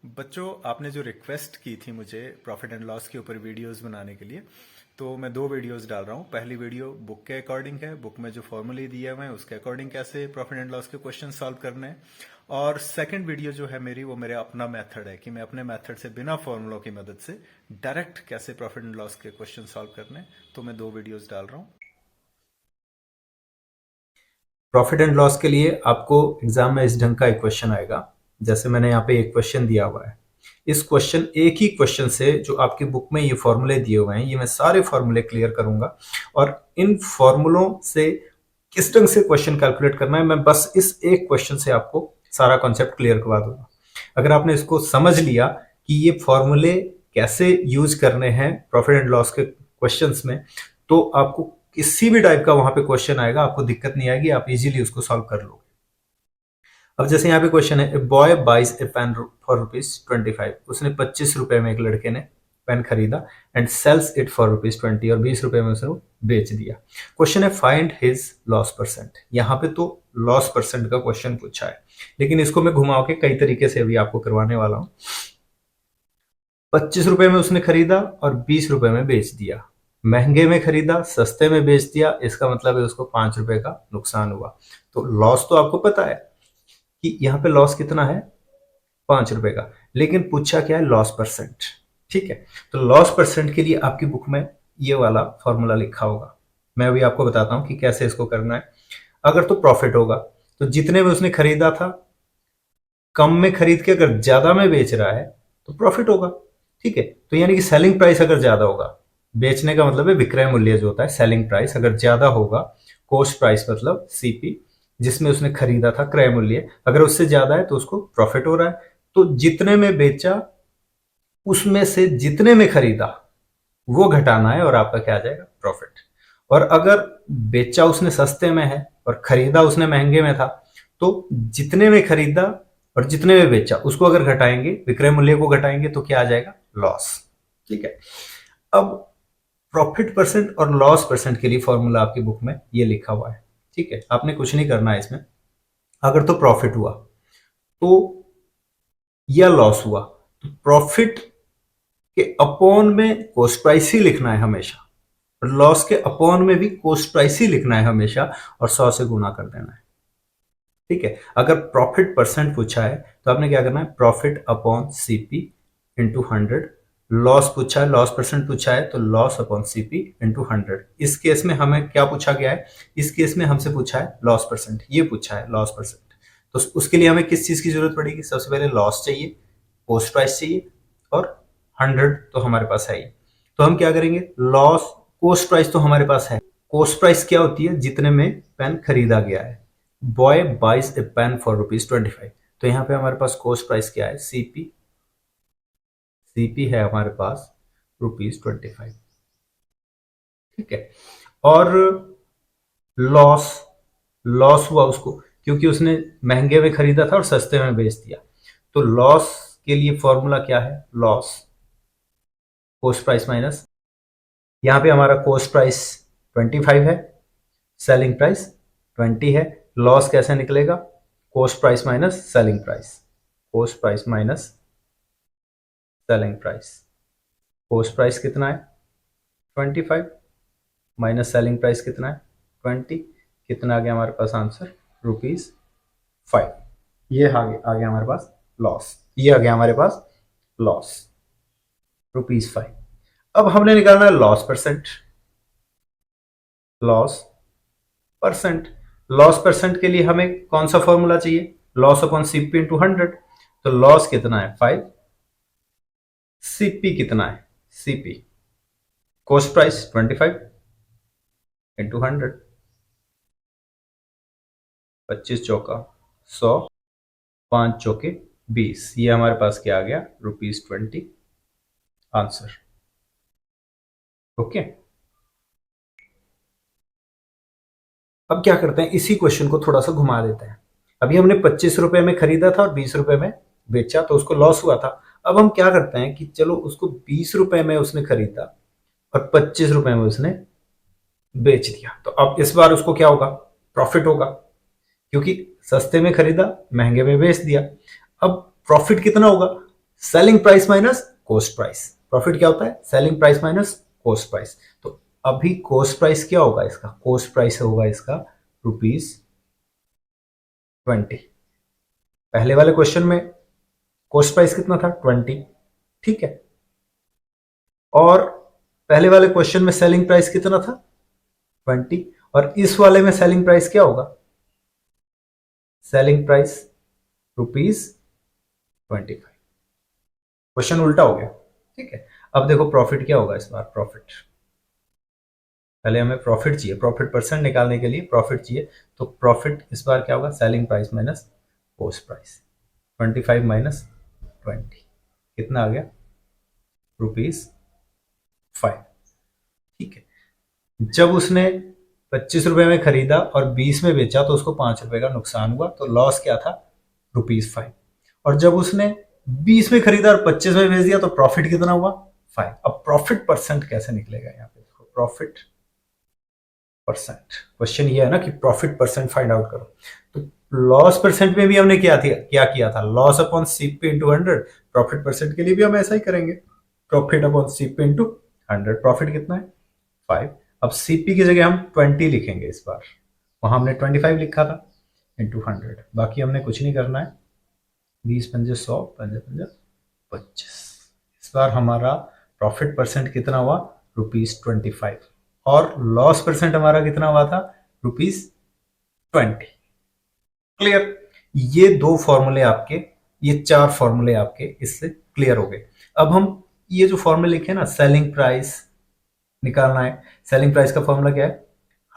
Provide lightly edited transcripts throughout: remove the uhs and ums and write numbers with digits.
बच्चों, आपने जो रिक्वेस्ट की थी मुझे प्रॉफिट एंड लॉस के ऊपर वीडियोस बनाने के लिए, तो मैं दो वीडियोस डाल रहा हूँ। पहली वीडियो बुक के अकॉर्डिंग है, बुक में जो फॉर्मूले दिए हुए हैं उसके अकॉर्डिंग कैसे प्रॉफिट एंड लॉस के क्वेश्चन सॉल्व करने हैं। और सेकंड वीडियो जो है मेरी, वो मेरा अपना मेथड है कि मैं अपने मेथड से बिना फॉर्मूलों की मदद से डायरेक्ट कैसे प्रॉफिट एंड लॉस के क्वेश्चन सॉल्व करने हैं। तो मैं दो वीडियोज डाल रहा हूँ। प्रॉफिट एंड लॉस के लिए आपको एग्जाम में इस ढंग का एक क्वेश्चन आएगा। जैसे मैंने यहाँ पे एक क्वेश्चन दिया हुआ है। इस क्वेश्चन, एक ही क्वेश्चन से जो आपकी बुक में ये फॉर्मूले दिए हुए हैं, ये मैं सारे फॉर्मूले क्लियर करूंगा और इन फॉर्मूलों से किस ढंग से क्वेश्चन कैलकुलेट करना है, मैं बस इस एक क्वेश्चन से आपको सारा कॉन्सेप्ट क्लियर करवा दूंगा। अगर आपने इसको समझ लिया कि ये फॉर्मूले कैसे यूज करने हैं प्रॉफिट एंड लॉस के क्वेश्चंस में, तो आपको किसी भी टाइप का वहां पे क्वेश्चन आएगा, आपको दिक्कत नहीं आएगी, आप इजीली उसको सॉल्व कर लोगे। अब जैसे यहाँ पे क्वेश्चन है, a boy buys a pen for ₹25। उसने 25 रुपए में एक लड़के ने पेन खरीदा एंड सेल्स इट फॉर ₹20, और 20 रुपए में उसने बेच दिया। क्वेश्चन है फाइंड हिज लॉस परसेंट। यहाँ पे तो लॉस परसेंट का क्वेश्चन पूछा है, लेकिन इसको मैं घुमा के कई तरीके से अभी आपको करवाने वाला हूं। 25 रुपए में उसने खरीदा और 20 रुपए में बेच दिया। महंगे में खरीदा, सस्ते में बेच दिया, इसका मतलब है उसको 5 रुपए का नुकसान हुआ। तो लॉस तो आपको पता है कि यहाँ पे लॉस कितना है, 5 रुपए का, लेकिन पूछा क्या है, लॉस परसेंट। ठीक है, तो लॉस परसेंट के लिए आपकी बुक में ये वाला फॉर्मूला लिखा होगा। मैं अभी आपको बताता हूं कि कैसे इसको करना है। अगर तो प्रॉफिट होगा तो जितने में उसने खरीदा था, कम में खरीद के अगर ज्यादा में बेच रहा है तो प्रॉफिट होगा। ठीक है, तो यानी कि सेलिंग प्राइस अगर ज्यादा होगा, बेचने का मतलब है विक्रय मूल्य जो होता है, सेलिंग प्राइस अगर ज्यादा होगा, कॉस्ट प्राइस मतलब सीपी, जिसमें उसने खरीदा था क्रय मूल्य, अगर उससे ज्यादा है तो उसको प्रॉफिट हो रहा है। तो जितने में बेचा उसमें से जितने में खरीदा वो घटाना है और आपका क्या आ जाएगा, प्रॉफिट। और अगर बेचा उसने सस्ते में है और खरीदा उसने महंगे में था, तो जितने में खरीदा और जितने में बेचा उसको अगर घटाएंगे, विक्रय मूल्य को घटाएंगे, तो क्या आ जाएगा, लॉस। ठीक है, अब प्रॉफिट परसेंट और लॉस परसेंट के लिए फॉर्मूला आपकी बुक में ये लिखा हुआ है। ठीक है, आपने कुछ नहीं करना है इसमें। अगर तो प्रॉफिट हुआ तो, या लॉस हुआ, तो प्रॉफिट के अपॉन में कॉस्ट प्राइस ही लिखना है हमेशा, और लॉस के अपॉन में भी कॉस्ट प्राइस ही लिखना है हमेशा, और 100 से गुना कर देना है। ठीक है, अगर प्रॉफिट परसेंट पूछा है तो आपने क्या करना है, profit upon CP into 100। Loss पूछा है, लॉस परसेंट पूछा है, तो लॉस अपॉन सीपी इंटू 100। इस केस में हमें क्या पूछा गया है, इस केस में हमसे पूछा है लॉस परसेंट, ये पूछा है लॉस परसेंट। तो उसके लिए हमें किस चीज की जरूरत पड़ेगी, सबसे पहले लॉस चाहिए, कॉस्ट प्राइस चाहिए, और 100 तो हमारे पास है ही। तो हम क्या करेंगे, लॉस, कॉस्ट प्राइस तो हमारे पास है। कॉस्ट प्राइस क्या होती है, जितने में पेन खरीदा गया है। Boy buys a pen for ₹25। तो यहां पे हमारे पास कॉस्ट प्राइस क्या है, सीपी। सीपी है हमारे पास ₹25। ठीक है, और लॉस, लॉस हुआ उसको क्योंकि उसने महंगे में खरीदा था और सस्ते में बेच दिया। तो लॉस के लिए फॉर्मूला क्या है, लॉस कॉस्ट प्राइस माइनस, यहां पे हमारा कॉस्ट प्राइस 25 है, सेलिंग प्राइस 20 है। लॉस कैसे निकलेगा, cost price minus selling price, cost price minus selling price. Cost price कितना है, 25, माइनस सेलिंग प्राइस कितना है, 20। कितना आ गया हमारे पास आंसर, ₹5। ये आ गया हमारे पास लॉस, ये आ गया हमारे पास लॉस, ₹5। अब हमने निकालना है loss percent. Loss percent, loss percent के लिए हमें कौन सा फॉर्मूला चाहिए, लॉस अपॉन सीपी इंटू 100। तो लॉस कितना है, 5। सीपी कितना है, सीपी कॉस्ट प्राइस 25 इंटू 100। 25 चौका 100, 5 चौके 20, ये हमारे पास क्या आ गया, ₹20 आंसर। ओके, अब क्या करते हैं, इसी क्वेश्चन को थोड़ा सा घुमा देते हैं। अभी हमने 25 रुपए में खरीदा था और 20 रुपए में बेचा, तो उसको लॉस हुआ था। अब हम क्या करते हैं कि चलो उसको 20 रुपए में उसने खरीदा और 25 रुपए में उसने बेच दिया, तो अब इस बार उसको क्या होगा, प्रॉफिट होगा, क्योंकि सस्ते में खरीदा, महंगे में बेच दिया। अब प्रॉफिट कितना होगा, selling price minus cost price. Profit क्या होता है? Selling price minus cost price. तो अभी कॉस्ट प्राइस क्या होगा इसका? कॉस्ट प्राइस होगा इसका ₹20। पहले वाले क्वेश्चन में कॉस्ट प्राइस कितना था? 20। ठीक है। और पहले वाले क्वेश्चन में सेलिंग प्राइस कितना था? 20। और इस वाले में सेलिंग प्राइस क्या होगा? Selling price ₹25। क्वेश्चन उल्टा हो गया। ठीक है। अब देखो प्रॉफिट क्या होगा इस बार। प्रॉफिट, पहले हमें प्रॉफिट चाहिए, प्रॉफिट परसेंट निकालने के लिए प्रॉफिट चाहिए। तो प्रॉफिट इस बार क्या होगा? Selling price minus cost price. 25 minus 20 कितना आ गया? ₹5। ठीक है। जब उसने 25 रुपए में खरीदा और 20 में बेचा तो उसको 5 रुपए का नुकसान हुआ, तो लॉस क्या था? ₹5। और जब उसने 20 में खरीदा और 25 में बेच दिया तो प्रॉफिट कितना हुआ? 5। अब प्रॉफिट परसेंट कैसे निकलेगा? यहाँ पे देखो, प्रॉफिट परसेंट। क्वेश्चन ये है ना कि प्रॉफिट परसेंट फाइंड आउट करो। तो लॉस परसेंट में भी हमने क्या किया था? Loss upon CP into 100। Profit percent के लिए भी हम ऐसा ही करेंगे, profit upon CP into 100। Profit कितना है? 5। अब सीपी की जगह हम 20 लिखेंगे इस बार। वहां हमने 25 लिखा था, इंटू 100। बाकी हमने कुछ नहीं करना है। 20 पंजे 100, पंजे पंजे 25। इस बार हमारा प्रॉफिट परसेंट कितना हुआ? ₹25। और लॉस परसेंट हमारा कितना हुआ था? ₹20। क्लियर? ये दो फॉर्मूले आपके, ये चार फॉर्मूले आपके इससे क्लियर हो गए। अब हम ये जो फॉर्मूले लिखे ना, सेलिंग प्राइस निकालना है। सेलिंग प्राइस का फॉर्मूला क्या है?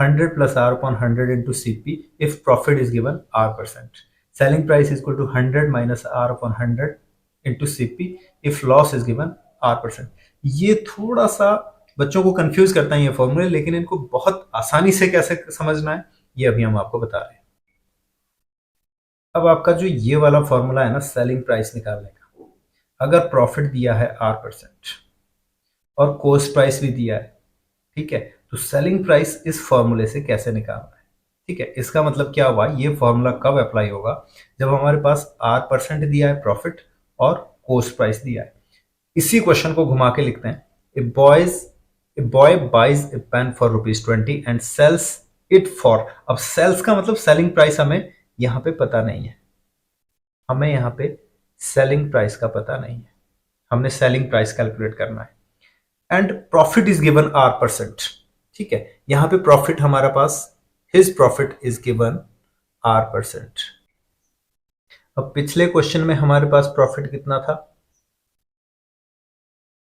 100 plus R upon 100 into CP if profit is given R percent. Selling price is equal to 100 minus R upon 100 into CP if loss is given R percent. ये थोड़ा सा बच्चों को कंफ्यूज करता है ये फॉर्मूले, लेकिन इनको बहुत आसानी से कैसे समझना है ये अभी हम आपको बता रहे हैं। अब आपका जो ये वाला फॉर्मूला है ना सेलिंग प्राइस निकालने का, अगर प्रॉफिट दिया है आर परसेंट और कॉस्ट प्राइस भी दिया है, ठीक है, तो सेलिंग प्राइस इस फॉर्मूले से कैसे निकालना है? ठीक है। इसका मतलब क्या हुआ? ये फॉर्मूला कब अप्लाई होगा? जब हमारे पास आर परसेंट दिया है प्रॉफिट और कॉस्ट प्राइस दिया है। इसी क्वेश्चन को घुमा के लिखते हैं। A boy buys a pen for ₹20 and sells it for. अब सेल्स का मतलब सेलिंग प्राइस हमें यहां पे पता नहीं है। हमें यहां पे सेलिंग प्राइस का पता नहीं है। हमने सेलिंग प्राइस कैलकुलेट करना है। And profit is given R percent. ठीक है। यहां पे प्रॉफिट हमारा पास, his profit is given R percent. अब पिछले क्वेश्चन में हमारे पास प्रॉफिट कितना था?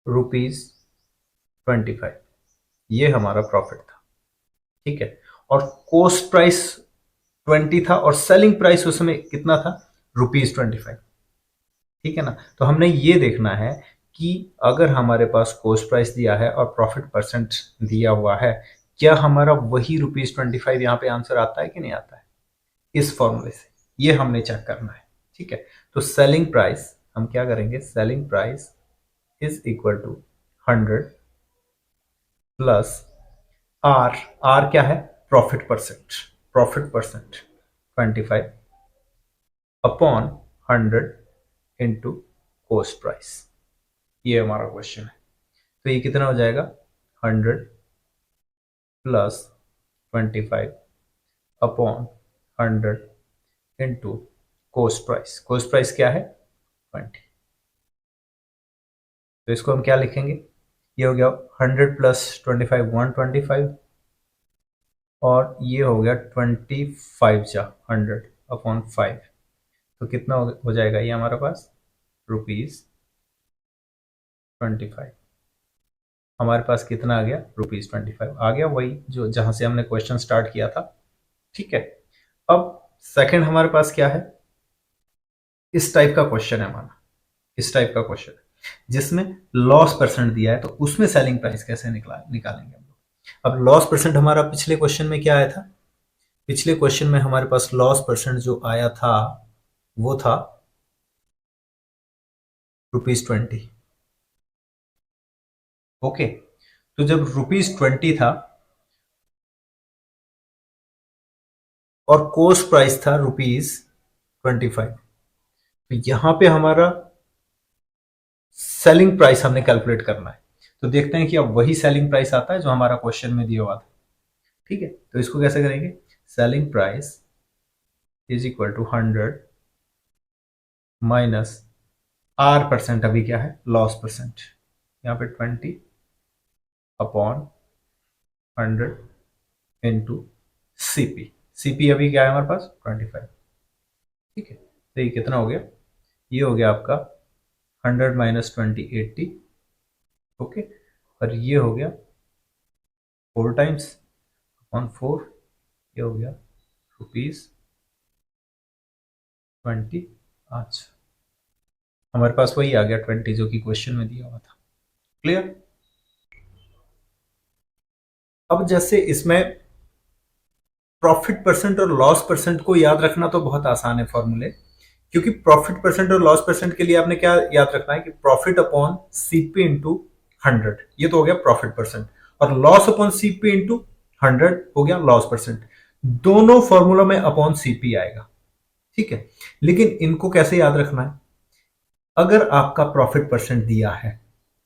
₹25। ये हमारा प्रॉफिट था। ठीक है। और कॉस्ट प्राइस 20 था और सेलिंग प्राइस उस समय कितना था? ₹25। ठीक है ना? तो हमने ये देखना है कि अगर हमारे पास कॉस्ट प्राइस दिया है और प्रॉफिट परसेंट दिया हुआ है, क्या हमारा वही ₹25 यहाँ पे आंसर आता है कि नहीं आता है इस फॉर्मूले से? ये हमने चेक करना है। ठीक है। तो सेलिंग प्राइस हम क्या करेंगे? Selling price is equal to 100 plus R. R क्या है? Profit percent. Profit percent 25 upon 100 into cost price. ये हमारा क्वेश्चन है। तो ये कितना हो जाएगा? 100 plus 25 upon 100 into cost price. Cost price क्या है? 20। तो इसको हम क्या लिखेंगे? ये हो गया 100 प्लस 25 125 और ये हो गया 25 जा 100 अपॉन 5। तो कितना हो जाएगा ये हमारे पास? ₹25। हमारे पास कितना आ गया? ₹25 आ गया, वही जो जहां से हमने क्वेश्चन स्टार्ट किया था। ठीक है। अब सेकंड हमारे पास क्या है? इस टाइप का क्वेश्चन है हमारा। इस टाइप का क्वेश्चन है जिसमें लॉस परसेंट दिया है, तो उसमें सेलिंग प्राइस कैसे निकालेंगे हम लोग? अब लॉस परसेंट हमारा पिछले क्वेश्चन में क्या आया था? पिछले क्वेश्चन में हमारे पास लॉस परसेंट जो आया था वो था ₹20। ओके। तो जब ₹20 था और कॉस्ट प्राइस था ₹25, तो यहां पे हमारा सेलिंग प्राइस हमने कैलकुलेट करना है। तो देखते हैं कि अब वही सेलिंग प्राइस आता है जो हमारा क्वेश्चन में दिया हुआ था। ठीक है, तो इसको कैसे करेंगे, selling price is equal to 100 minus R percent, अभी क्या है लॉस परसेंट, यहाँ पे 20 अपॉन 100 इंटू सीपी। सीपी अभी क्या है हमारे पास 25। ठीक है, तो ये कितना हो गया, ये हो गया आपका 100 माइनस 20 80। ओके, और ये हो गया 4 टाइम्स अपॉन 4, ये हो गया ₹20। अच्छा, हमारे पास वही आ गया 20 जो कि क्वेश्चन में दिया हुआ था। क्लियर। अब जैसे इसमें प्रॉफिट परसेंट और लॉस परसेंट को याद रखना तो बहुत आसान है फॉर्मूले, क्योंकि प्रॉफिट परसेंट और लॉस परसेंट के लिए आपने क्या याद रखना है कि प्रॉफिट अपॉन सीपी इंटू 100, ये तो हो गया प्रॉफिट परसेंट, और लॉस अपॉन सीपी इंटू 100 हो गया लॉस परसेंट। दोनों फॉर्मूला में अपॉन सीपी आएगा। ठीक है, लेकिन इनको कैसे याद रखना है, अगर आपका प्रॉफिट परसेंट दिया है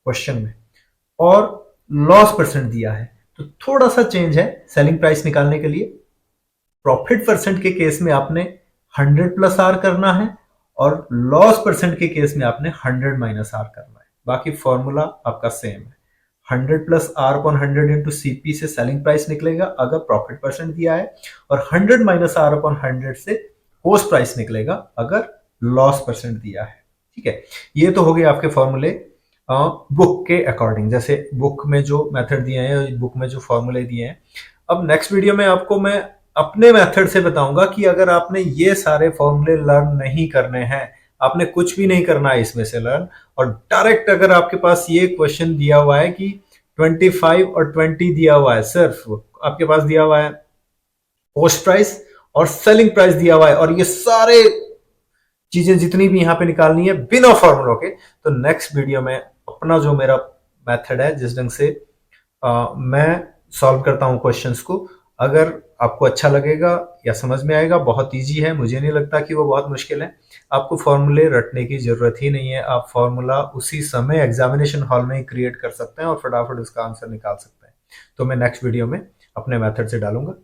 क्वेश्चन में और लॉस परसेंट दिया है तो थोड़ा सा चेंज है सेलिंग प्राइस निकालने के लिए। प्रॉफिट परसेंट के केस में आपने 100 प्लस आर करना है और लॉस परसेंट के केस में आपने 100 माइनस आर करना है। बाकी फॉर्मूला आपका सेम है, 100 plus R upon 100 into CP से सेलिंग प्राइस निकलेगा अगर प्रॉफिट परसेंट दिया है, और 100 माइनस आर अपॉन 100 से कोस्ट प्राइस निकलेगा अगर लॉस परसेंट दिया है। ठीक है, ये तो हो गए आपके फॉर्मूले बुक के अकॉर्डिंग, जैसे बुक में जो मेथड दिए हैं, बुक में जो फॉर्मूले दिए हैं। अब नेक्स्ट वीडियो में आपको मैं अपने मेथड से बताऊंगा कि अगर आपने ये सारे फॉर्मूले लर्न नहीं करने हैं, आपने कुछ भी नहीं करना है इसमें से लर्न, और डायरेक्ट अगर आपके पास ये क्वेश्चन दिया हुआ है कि 25 और 20 दिया हुआ है, सिर्फ आपके पास दिया हुआ है पोस्ट प्राइस और सेलिंग प्राइस दिया हुआ है, और ये सारे चीजें जितनी भी यहां पे निकालनी है बिना फॉर्मूलों के, तो नेक्स्ट वीडियो में अपना जो मेरा मेथड है जिस ढंग से मैं सॉल्व करता हूं क्वेश्चंस को, अगर आपको अच्छा लगेगा या समझ में आएगा, बहुत इजी है, मुझे नहीं लगता कि वो बहुत मुश्किल है। आपको फॉर्मूले रटने की जरूरत ही नहीं है, आप फॉर्मूला उसी समय एग्जामिनेशन हॉल में ही क्रिएट कर सकते हैं और फटाफट उसका आंसर निकाल सकते हैं। तो मैं नेक्स्ट वीडियो में अपने मेथड से डालूंगा।